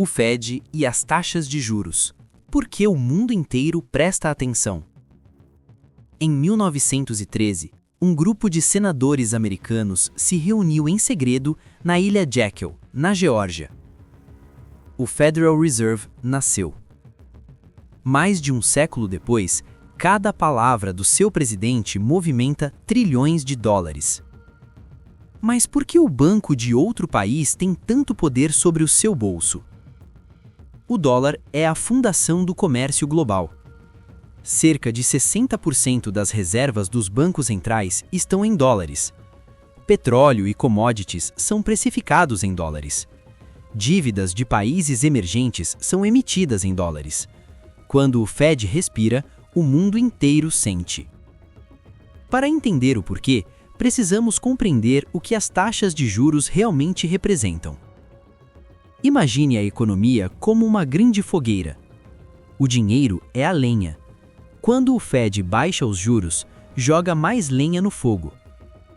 o Fed e as taxas de juros. Por que o mundo inteiro presta atenção? Em 1913, um grupo de senadores americanos se reuniu em segredo na ilha Jekyll, na Geórgia. O Federal Reserve nasceu. Mais de um século depois, cada palavra do seu presidente movimenta trilhões de dólares. Mas por que o banco de outro país tem tanto poder sobre o seu bolso? O dólar é a fundação do comércio global. Cerca de 60% das reservas dos bancos centrais estão em dólares. Petróleo e commodities são precificados em dólares. Dívidas de países emergentes são emitidas em dólares. Quando o Fed respira, o mundo inteiro sente. Para entender o porquê, precisamos compreender o que as taxas de juros realmente representam. Imagine a economia como uma grande fogueira. O dinheiro é a lenha. Quando o Fed baixa os juros, joga mais lenha no fogo.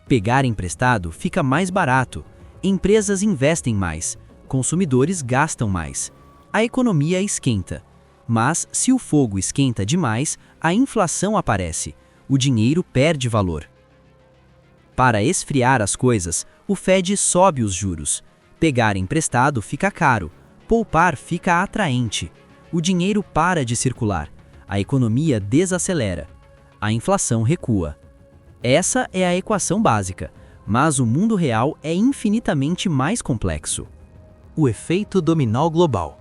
Pegar emprestado fica mais barato, empresas investem mais, consumidores gastam mais. A economia esquenta. Mas, se o fogo esquenta demais, a inflação aparece, o dinheiro perde valor. Para esfriar as coisas, o Fed sobe os juros. Pegar emprestado fica caro, poupar fica atraente. O dinheiro para de circular, a economia desacelera, a inflação recua. Essa é a equação básica, mas o mundo real é infinitamente mais complexo. O efeito dominó global.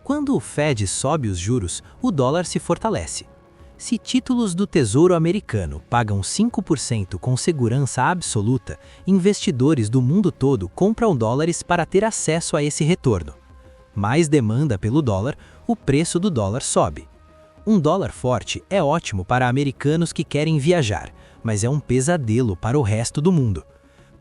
Quando o Fed sobe os juros, o dólar se fortalece. Se títulos do Tesouro Americano pagam 5% com segurança absoluta, investidores do mundo todo compram dólares para ter acesso a esse retorno. Mais demanda pelo dólar, o preço do dólar sobe. Um dólar forte é ótimo para americanos que querem viajar, mas é um pesadelo para o resto do mundo.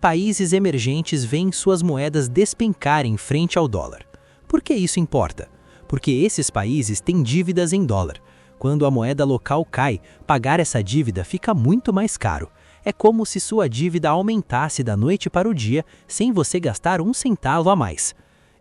Países emergentes veem suas moedas despencarem frente ao dólar. Por que isso importa? Porque esses países têm dívidas em dólar. Quando a moeda local cai, pagar essa dívida fica muito mais caro. É como se sua dívida aumentasse da noite para o dia sem você gastar um centavo a mais.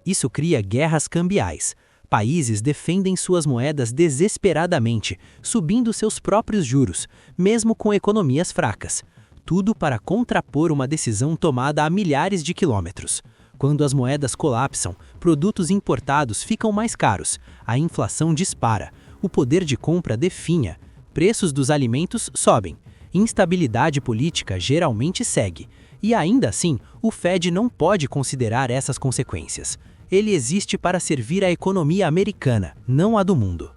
Isso cria guerras cambiais. Países defendem suas moedas desesperadamente, subindo seus próprios juros, mesmo com economias fracas. Tudo para contrapor uma decisão tomada a milhares de quilômetros. Quando as moedas colapsam, produtos importados ficam mais caros, a inflação dispara. O poder de compra definha, preços dos alimentos sobem, instabilidade política geralmente segue, e ainda assim, o Fed não pode considerar essas consequências. Ele existe para servir a economia americana, não a do mundo.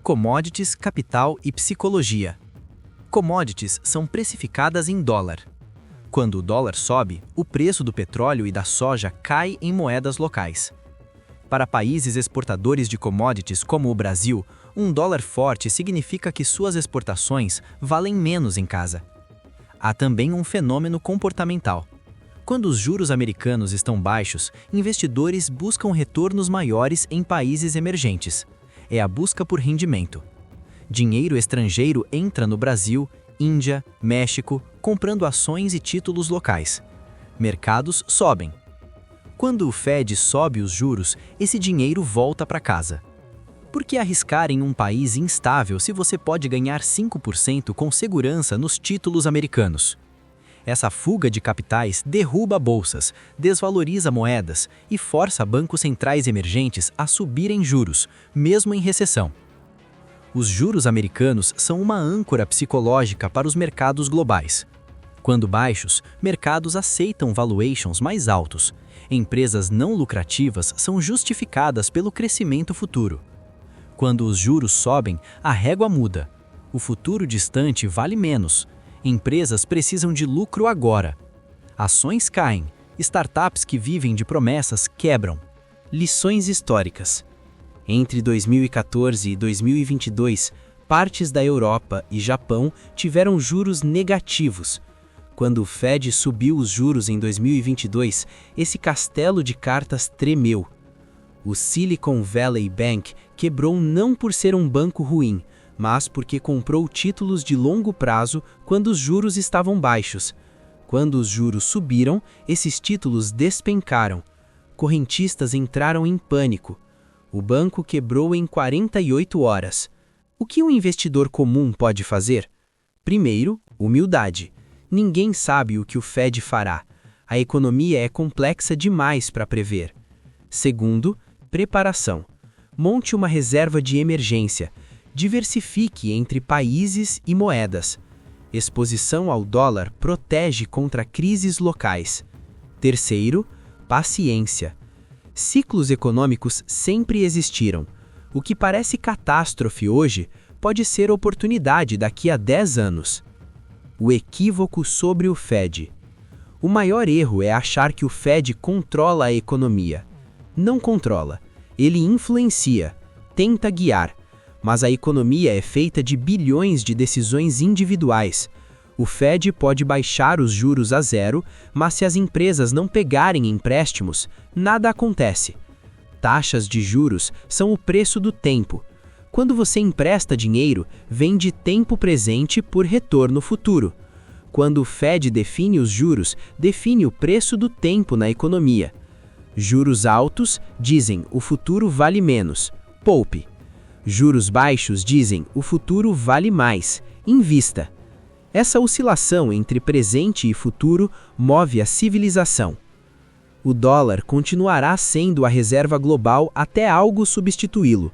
Commodities, capital e psicologia. Commodities são precificadas em dólar. Quando o dólar sobe, o preço do petróleo e da soja cai em moedas locais. Para países exportadores de commodities como o Brasil, um dólar forte significa que suas exportações valem menos em casa. Há também um fenômeno comportamental. Quando os juros americanos estão baixos, investidores buscam retornos maiores em países emergentes. É a busca por rendimento. Dinheiro estrangeiro entra no Brasil, Índia, México, comprando ações e títulos locais. Mercados sobem. Quando o Fed sobe os juros, esse dinheiro volta para casa. Por que arriscar em um país instável se você pode ganhar 5% com segurança nos títulos americanos? Essa fuga de capitais derruba bolsas, desvaloriza moedas e força bancos centrais emergentes a subirem juros, mesmo em recessão. Os juros americanos são uma âncora psicológica para os mercados globais. Quando baixos, mercados aceitam valuations mais altos. Empresas não lucrativas são justificadas pelo crescimento futuro. Quando os juros sobem, a régua muda. O futuro distante vale menos. Empresas precisam de lucro agora. Ações caem. Startups que vivem de promessas quebram. Lições históricas. Entre 2014 e 2022, partes da Europa e Japão tiveram juros negativos. Quando o Fed subiu os juros em 2022, esse castelo de cartas tremeu. O Silicon Valley Bank quebrou não por ser um banco ruim, mas porque comprou títulos de longo prazo quando os juros estavam baixos. Quando os juros subiram, esses títulos despencaram. correntistas entraram em pânico. O banco quebrou em 48 horas. O que um investidor comum pode fazer? Primeiro, humildade. Ninguém sabe o que o Fed fará. A economia é complexa demais para prever. Segundo, preparação. Monte uma reserva de emergência. Diversifique entre países e moedas. Exposição ao dólar protege contra crises locais. Terceiro, paciência. Ciclos econômicos sempre existiram. O que parece catástrofe hoje pode ser oportunidade daqui a 10 anos. O equívoco sobre o Fed. O maior erro é achar que o Fed controla a economia. Não controla. Ele influencia, tenta guiar. Mas a economia é feita de bilhões de decisões individuais. O Fed pode baixar os juros a zero, mas se as empresas não pegarem empréstimos, nada acontece. Taxas de juros são o preço do tempo. Quando você empresta dinheiro, vende tempo presente por retorno futuro. Quando o Fed define os juros, define o preço do tempo na economia. Juros altos dizem o futuro vale menos, poupe. Juros baixos dizem o futuro vale mais, invista. Essa oscilação entre presente e futuro move a civilização. O dólar continuará sendo a reserva global até algo substituí-lo.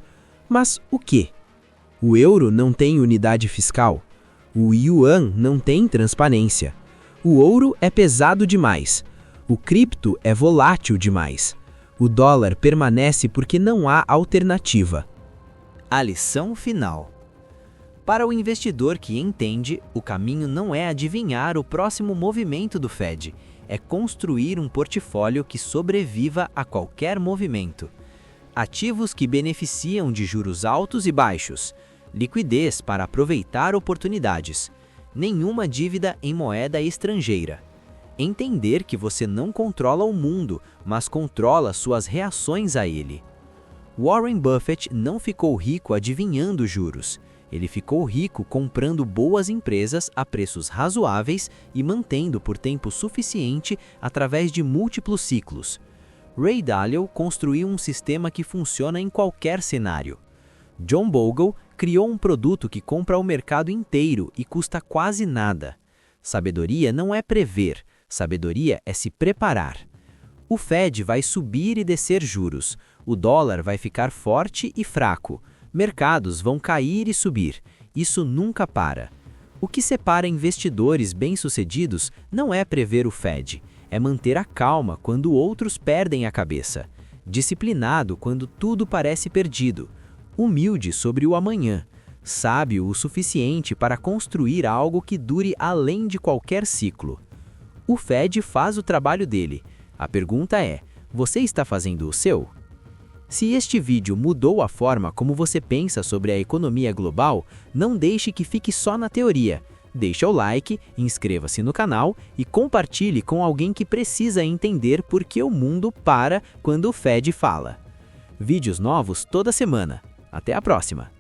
Mas o quê? O euro não tem unidade fiscal. O yuan não tem transparência. O ouro é pesado demais. O cripto é volátil demais. O dólar permanece porque não há alternativa. A lição final. Para o investidor que entende, o caminho não é adivinhar o próximo movimento do Fed, é construir um portfólio que sobreviva a qualquer movimento. Ativos que beneficiam de juros altos e baixos, liquidez para aproveitar oportunidades, nenhuma dívida em moeda estrangeira. Entender que você não controla o mundo, mas controla suas reações a ele. Warren Buffett não ficou rico adivinhando juros. Ele ficou rico comprando boas empresas a preços razoáveis e mantendo por tempo suficiente através de múltiplos ciclos. Ray Dalio construiu um sistema que funciona em qualquer cenário. John Bogle criou um produto que compra o mercado inteiro e custa quase nada. Sabedoria não é prever, sabedoria é se preparar. O Fed vai subir e descer juros, o dólar vai ficar forte e fraco, mercados vão cair e subir, isso nunca para. O que separa investidores bem-sucedidos não é prever o Fed, é manter a calma quando outros perdem a cabeça, disciplinado quando tudo parece perdido, humilde sobre o amanhã, sábio o suficiente para construir algo que dure além de qualquer ciclo. O Fed faz o trabalho dele. A pergunta é, você está fazendo o seu? Se este vídeo mudou a forma como você pensa sobre a economia global, não deixe que fique só na teoria. Deixe o like, inscreva-se no canal e compartilhe com alguém que precisa entender por que o mundo para quando o Fed fala. Vídeos novos toda semana. Até a próxima!